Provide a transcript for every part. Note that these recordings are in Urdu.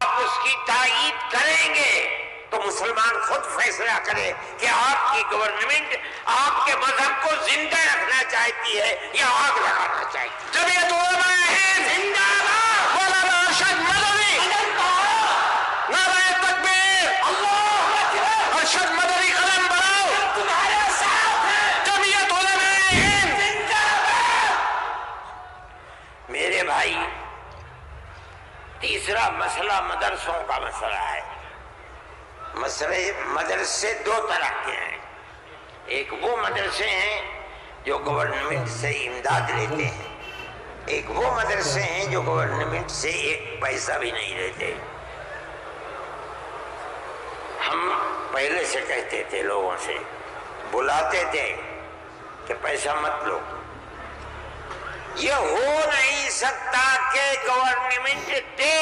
آپ اس کی تائید کریں گے تو مسلمان خود فیصلہ کرے کہ آپ کی گورنمنٹ آپ کے مذہب کو زندہ رکھنا چاہتی ہے یا آگ لگانا چاہتی ہے۔ جمعیت علماء ہند زندہ باد، مولانا ارشد مدنی، نعرہ تکبیر، اللہ اکبر، ارشد مدنی قلم بڑھاؤ، تمہارے ساتھ ہیں، جمعیت علماء ہند زندہ باد۔ میرے بھائی، تیسرا مسئلہ مدرسوں کا مسئلہ ہے۔ مدرسے دو طرح کے ہیں، ایک وہ مدرسے ہیں جو گورنمنٹ سے امداد لیتے ہیں، ایک وہ مدرسے ہیں جو گورنمنٹ سے ایک پیسہ بھی نہیں لیتے۔ ہم پہلے سے کہتے تھے، لوگوں سے بلاتے تھے کہ پیسہ مت لو۔ یہ ہو نہیں سکتا کہ گورنمنٹ دے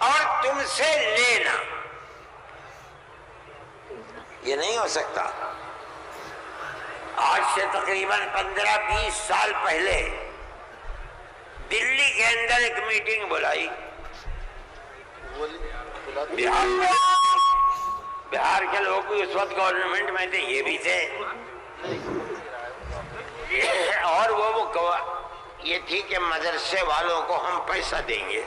اور تم سے لینا، یہ نہیں ہو سکتا۔ آج سے تقریباً 15-20 سال پہلے دلی کے اندر ایک میٹنگ بلائی، بہار کے لوگ بھی اس وقت گورنمنٹ میں تھے، یہ بھی تھے، اور وہ یہ تھی کہ مدرسے والوں کو ہم پیسہ دیں گے۔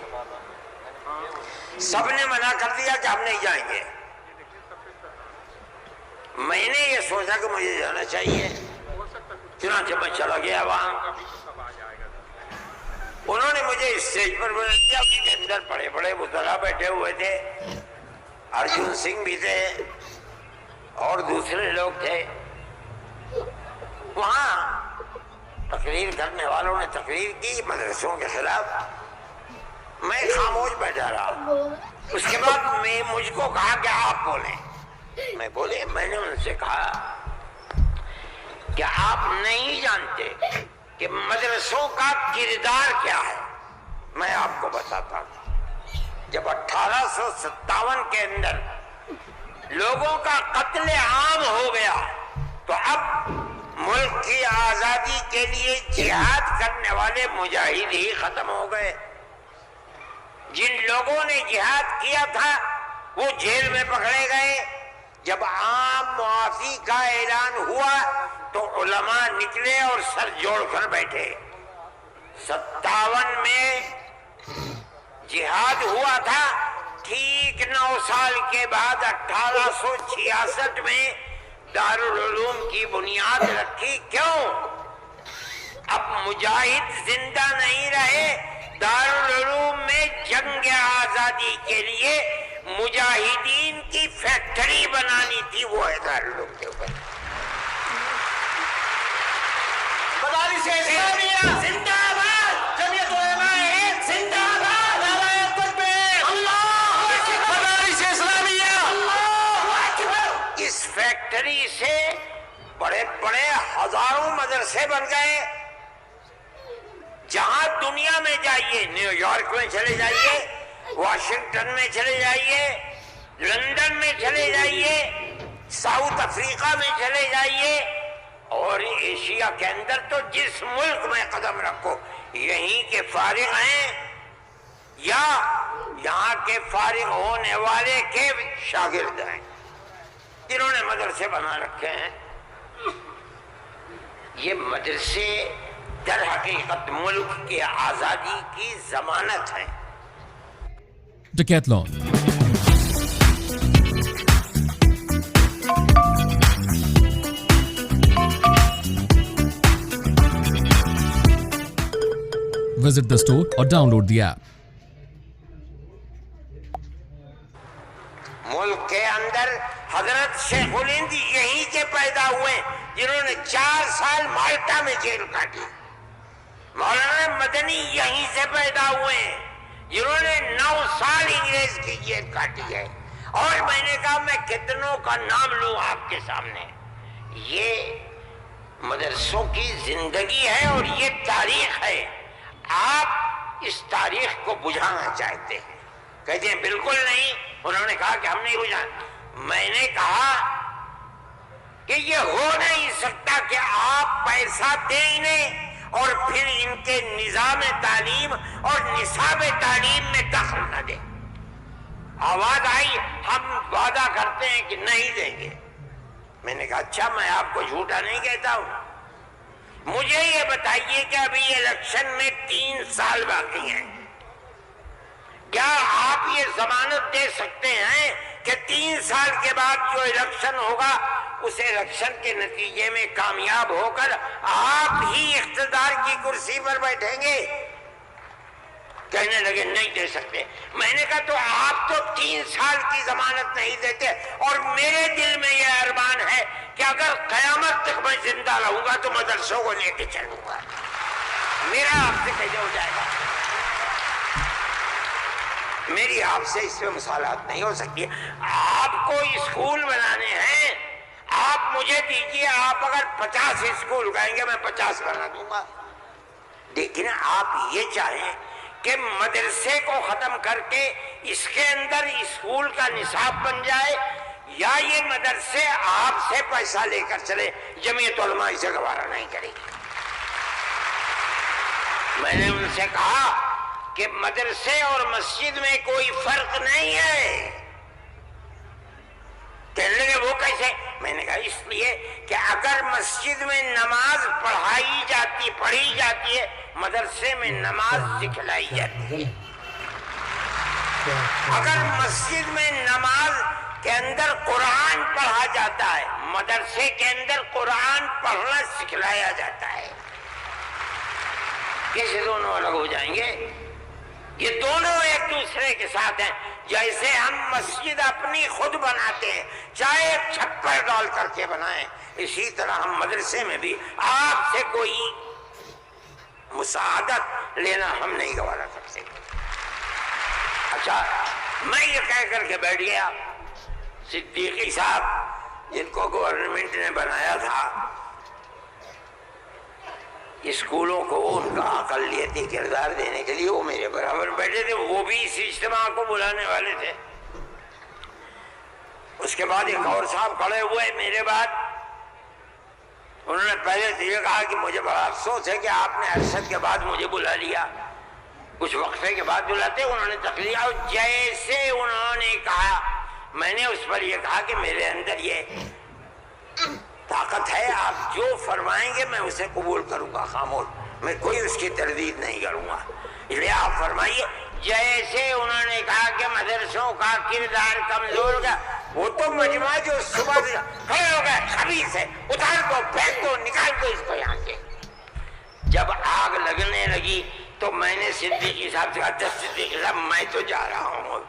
سب نے منع کر دیا کہ ہم نہیں جائیں گے۔ میں نے یہ سوچا کہ مجھے جانا چاہیے، چنانچہ میں چلا گیا وہاں۔ انہوں نے مجھے اسٹیج پر بلا دیا، اس کے اندر بڑے بڑے وزراء بیٹھے ہوئے تھے، ارجن سنگھ بھی تھے اور دوسرے لوگ تھے۔ وہاں تقریر کرنے والوں نے تقریر کی مدرسوں کے خلاف، میں خاموش بیٹھا رہا۔ اس کے بعد مجھ کو کہا کہ آپ بولیں۔ میں بولے، میں نے ان سے کہا کہ آپ نہیں جانتے کہ مدرسوں کا کردار کیا ہے۔ میں آپ کو بتاتا ہوں، جب 1857 کے اندر لوگوں کا قتل عام ہو گیا تو اب ملک کی آزادی کے لیے جہاد کرنے والے مجاہد ہی ختم ہو گئے۔ جن لوگوں نے جہاد کیا تھا وہ جیل میں پکڑے گئے۔ جب عام معافی کا اعلان ہوا تو علماء نکلے اور سر جوڑ کر بیٹھے۔ 57 میں جہاد ہوا تھا، ٹھیک 9 سال کے بعد 1866 میں دارالعلوم کی بنیاد رکھی۔ کیوں؟ اب مجاہد زندہ نہیں رہے، دارالعلوم میں جنگ آزادی کے لیے مجاہدین کی فیکٹری بنانی تھی، وہ ہے دارالعلوم کے اوپر۔ مدارس اسلامیہ زندہ باد، جمعیت علماء ہند زندہ باد، نعرہ تکبیر، اللہ اکبر، مدارس اسلامیہ، اللہ اکبر۔ اس فیکٹری سے بڑے بڑے ہزاروں مدرسے بن گئے۔ جہاں دنیا میں جائیے، نیو یارک میں چلے جائیے، واشنگٹن میں چلے جائیے، لندن میں چلے جائیے، ساؤتھ افریقہ میں چلے جائیے، اور ایشیا کے اندر تو جس ملک میں قدم رکھو یہیں کے فارغ ہیں یا یہاں کے فارغ ہونے والے کے شاگرد ہیں، جنہوں نے مدرسے بنا رکھے ہیں۔ یہ مدرسے در حقیقت ملک کی آزادی کی ضمانت ہے۔ Decathlon. Visit the store or download the app. ملک کے اندر حضرت شیخ الہند یہیں کے پیدا ہوئے جنہوں نے 4 سال مالٹا میں جیل کاٹی۔ مولانا مدنی یہیں سے پیدا ہوئے ہیں جنہوں نے 9 سال انگریز کی جیل کاٹی ہے۔ اور میں نے کہا میں کتنوں کا نام لوں آپ کے سامنے۔ یہ مدرسوں کی زندگی ہے اور یہ تاریخ ہے۔ آپ اس تاریخ کو بجھانا چاہتے ہیں، کہتے ہیں بالکل نہیں۔ انہوں نے کہا کہ ہم نہیں بجھانا۔ میں نے کہا کہ یہ ہو نہیں سکتا کہ آپ پیسہ دیں انہیں اور پھر ان کے نظام تعلیم اور نصاب تعلیم میں دخل نہ دیں۔ آواز آئی ہم وعدہ کرتے ہیں کہ نہیں دیں گے۔ میں نے کہا اچھا، میں آپ کو جھوٹا نہیں کہتا ہوں، مجھے یہ بتائیے کہ ابھی الیکشن میں 3 سال باقی ہیں، کیا آپ یہ ضمانت دے سکتے ہیں کہ 3 سال کے بعد جو الیکشن ہوگا اس الیکشن کے نتیجے میں کامیاب ہو کر آپ ہی اقتدار کی کرسی پر بیٹھیں گے؟ کہنے لگے نہیں دے سکتے۔ میں نے کہا تو آپ تو 3 سال کی ضمانت نہیں دیتے، اور میرے دل میں یہ ارمان ہے کہ اگر قیامت تک میں زندہ رہوں گا تو مدرسوں کو لے کے چلوں گا، میرا آپ سے کیسے ہو جائے گا؟ میری آپ سے اس پہ مصالحت نہیں ہو سکتی۔ آپ کو اسکول بنانے ہیں، آپ مجھے دیجیے، آپ اگر 50 اسکول کہیں گے میں 50 بنا دوں گا، لیکن آپ یہ چاہیں کہ مدرسے کو ختم کر کے اس کے اندر اسکول کا نصاب بن جائے، یا یہ مدرسے آپ سے پیسہ لے کر چلے، جمعیت علماء اسے گوارا نہیں کرے گی۔ میں نے ان سے کہا کہ مدرسے اور مسجد میں کوئی فرق نہیں ہے۔ کہنے لگے وہ کیسے؟ میں نے کہا اس لیے کہ اگر مسجد میں نماز پڑھی جاتی ہے، مدرسے میں نماز سکھلائی جاتی ہے۔ اگر مسجد میں نماز کے اندر قرآن پڑھا جاتا ہے، مدرسے کے اندر قرآن پڑھنا سکھلایا جاتا ہے۔ کیسے دونوں الگ ہو جائیں گے؟ یہ دونوں ایک دوسرے کے ساتھ ہیں۔ جیسے ہم مسجد اپنی خود بناتے ہیں، چاہے چھپر ڈال کر کے بنائیں، اسی طرح ہم مدرسے میں بھی آپ سے کوئی مساعدت لینا ہم نہیں گوارا کر سکتے۔ اچھا، میں یہ کہہ کر کے بیٹھ گیا، صدیقی صاحب جن کو گورنمنٹ نے بنایا تھا اسکولوں کو ان کا اقلیتی کردار دینے کے لیے، وہ میرے برابر بیٹھے تھے، وہ بھی اس اجتماع کو بلانے والے تھے۔ اس کے بعد ایک اور صاحب کھڑے ہوئے میرے بعد، انہوں نے پہلے سے یہ کہا کہ مجھے بڑا افسوس ہے کہ آپ نے عرصت کے بعد مجھے بلا لیا، کچھ وقفے کے بعد بلاتے۔ انہوں نے تقریر، جیسے انہوں نے کہا، میں نے اس پر یہ کہا کہ میرے اندر یہ طاقت ہے، آپ جو فرمائیں گے میں اسے قبول کروں گا، خاموش، میں کوئی اس کی تردید نہیں کروں گا، اس لیے آپ فرمائیے۔ جیسے انہوں نے کہا کہ مدرسوں کا کردار کمزور گیا، وہ تو مجمع جو صبح کھڑے ہو گئے، خبیث ہے، اتار دو، پھینک دو، نکال دو اس کو یہاں سے۔ جب آگ لگنے لگی تو میں نے صدیقی صاحب سے کہا صدیقی صاحب میں تو جا رہا ہوں۔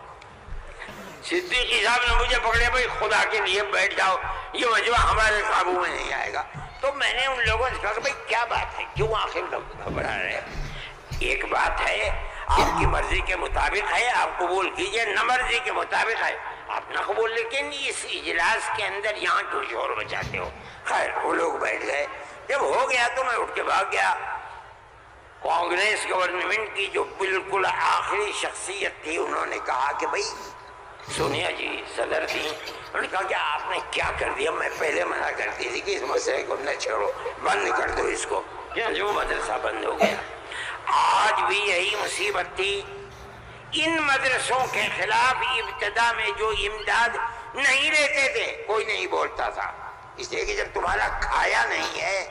صدیقی صاحب نے مجھے پکڑے، بھائی خدا کے لیے بیٹھ جاؤ، یہ مجمع ہمارے قابو میں نہیں آئے گا۔ تو میں نے ان لوگوں سے کہا کہ بھائی کیا بات ہے، کیوں آخر گھبرا رہے؟ ایک بات ہے، آپ کی مرضی کے مطابق ہے، آپ قبول کیجئے، نہ مرضی کے مطابق ہے آپ نہ قبول، لیکن اس اجلاس کے اندر یہاں تو شور بچاتے ہو۔ خیر وہ لوگ بیٹھ گئے، جب ہو گیا تو میں اٹھ کے بھاگ گیا۔ کانگریس گورنمنٹ کی جو بالکل آخری شخصیت تھی، انہوں نے کہا کہ بھائی سونیا جی صدر تھی، انہوں نے کہا کہ آپ نے کیا کر دیا، میں پہلے منع کرتی تھی کہ اس مسئلے کو نہ چھوڑو، بند کر دو اس کو، جو مدرسہ بند ہو گیا۔ آج بھی یہی مصیبت تھی، ان مدرسوں کے خلاف ابتدا میں جو امداد نہیں لیتے تھے کوئی نہیں بولتا تھا، اس لیے کہ جب تمہارا کھایا نہیں ہے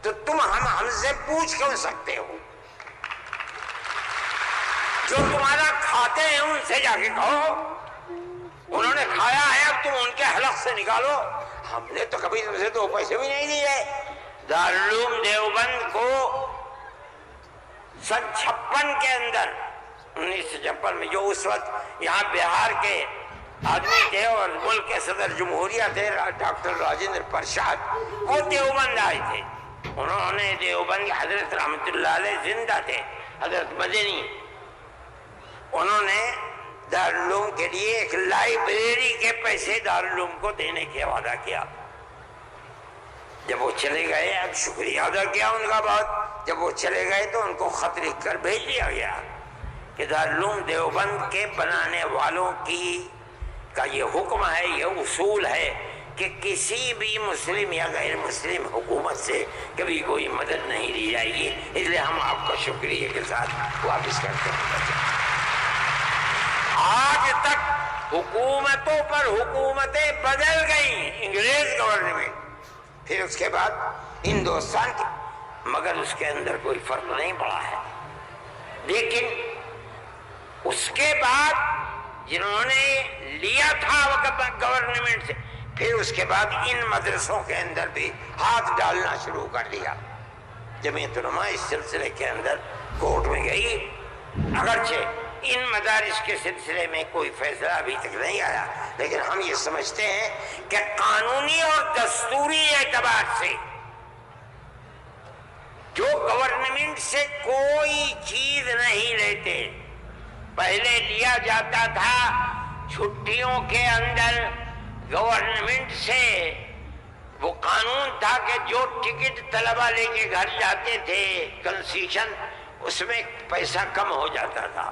تو تم ہم سے پوچھ کیوں سکتے ہو؟ جو تمہارا کھاتے ہیں ان سے جا کے کہو، انہوں نے کھایا ہے اب تم ان کے حلق سے نکالو، ہم نے تو کبھی تم سے 2 پیسے بھی نہیں دیے۔ دارالعلوم دیوبند کو سن 56 کے اندر، 1956 میں، جو اس وقت یہاں بہار کے آدمی تھے اور ملک کے صدر جمہوریہ تھے ڈاکٹر راجندر پرساد، وہ دیوبند آئے تھے۔ انہوں نے دیوبند، حضرت رحمت اللہ علیہ زندہ تھے، حضرت مدنی، انہوں نے دارالعلوم کے لیے ایک لائبریری کے پیسے دارالعلوم کو دینے کا وعدہ کیا۔ جب وہ چلے گئے، اب شکریہ ادا کیا ان کا بہت، جب وہ چلے گئے تو ان کو خط لکھ کر بھیج دیا گیا کہ دارالعلوم دیوبند کے بنانے والوں کا یہ حکم ہے، یہ اصول ہے کہ کسی بھی مسلم یا غیر مسلم حکومت سے کبھی کوئی مدد نہیں دی جائے گی، اس لیے ہم آپ کا شکریہ کے ساتھ واپس کرتے ہیں۔ آج تک حکومتوں پر حکومتیں بدل گئیں، انگریز گورنمنٹ، پھر اس کے بعد ہندوستان کی، مگر اس کے اندر کوئی فرق نہیں پڑا ہے۔ لیکن اس کے بعد جنہوں نے لیا تھا وقت گورنمنٹ سے، پھر اس کے بعد ان مدرسوں کے اندر بھی ہاتھ ڈالنا شروع کر دیا۔ جمعیت علماء اس سلسلے کے اندر کورٹ میں گئی، اگرچہ ان مدارس کے سلسلے میں کوئی فیصلہ ابھی تک نہیں آیا، لیکن ہم یہ سمجھتے ہیں کہ قانونی اور دستوری اعتبار سے جو گورنمنٹ سے کوئی چیز نہیں لیتے، پہلے لیا جاتا تھا چھٹیوں کے اندر گورنمنٹ سے، وہ قانون تھا کہ جو ٹکٹ طلبہ لے کے گھر جاتے تھے کنسیشن، اس میں پیسہ کم ہو جاتا تھا۔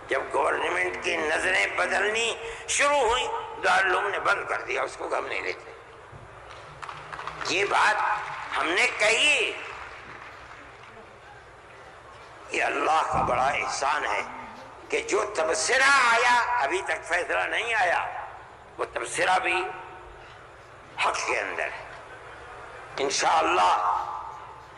جب گورنمنٹ کی نظریں بدلنی شروع ہوئی، دارالعلوم نے بند کر دیا، اس کو ہم نہیں لیتے۔ یہ بات ہم نے کہی، یہ اللہ کا بڑا احسان ہے کہ جو تبصرہ آیا، ابھی تک فیصلہ نہیں آیا، وہ تبصرہ بھی حق کے اندر ہے۔ انشاءاللہ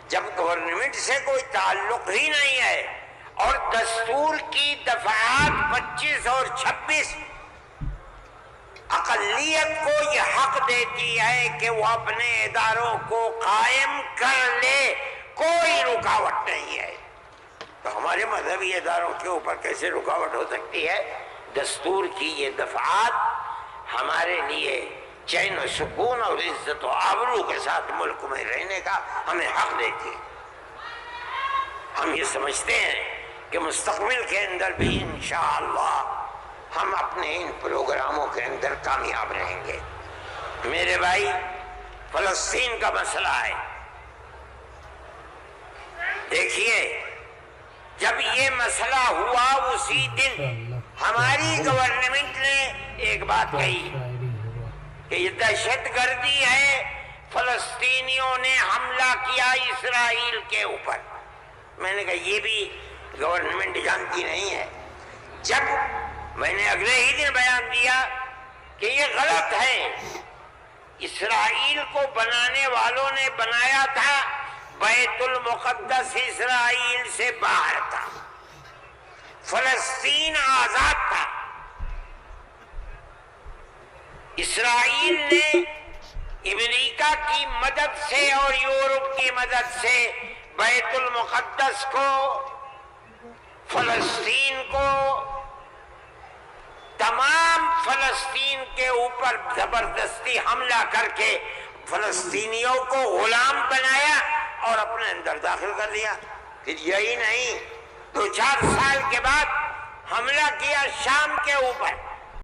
جب گورنمنٹ سے کوئی تعلق ہی نہیں ہے اور دستور کی دفعات 25 اور 26 اقلیت کو یہ حق دیتی ہے کہ وہ اپنے اداروں کو قائم کر لے، کوئی رکاوٹ نہیں ہے، تو ہمارے مذہبی اداروں کے اوپر کیسے رکاوٹ ہو سکتی ہے؟ دستور کی یہ دفعات ہمارے لیے چین و سکون اور عزت و آبرو کے ساتھ ملک میں رہنے کا ہمیں حق دیتی ہے۔ ہم یہ سمجھتے ہیں کہ مستقبل کے اندر بھی انشاءاللہ ہم اپنے ان پروگراموں کے اندر کامیاب رہیں گے۔ میرے بھائی، فلسطین کا مسئلہ ہے، دیکھیے جب یہ مسئلہ ہوا اسی دن ہماری گورنمنٹ نے ایک بات کہی کہ یہ دہشت گردی ہے، فلسطینیوں نے حملہ کیا اسرائیل کے اوپر۔ میں نے کہا یہ بھی گورنمنٹ جانتی نہیں ہے۔ جب میں نے اگلے ہی دن بیان دیا کہ یہ غلط ہے، اسرائیل کو بنانے والوں نے بنایا تھا، بیت المقدس اسرائیل سے باہر تھا، فلسطین آزاد تھا۔ اسرائیل نے امریکہ کی مدد سے اور یورپ کی مدد سے بیت المقدس کو، فلسطین کو، تمام فلسطین کے اوپر زبردستی حملہ کر کے فلسطینیوں کو غلام بنایا اور اپنے اندر داخل کر دیا۔ پھر یہی نہیں، 2-4 سال کے بعد حملہ کیا شام کے اوپر،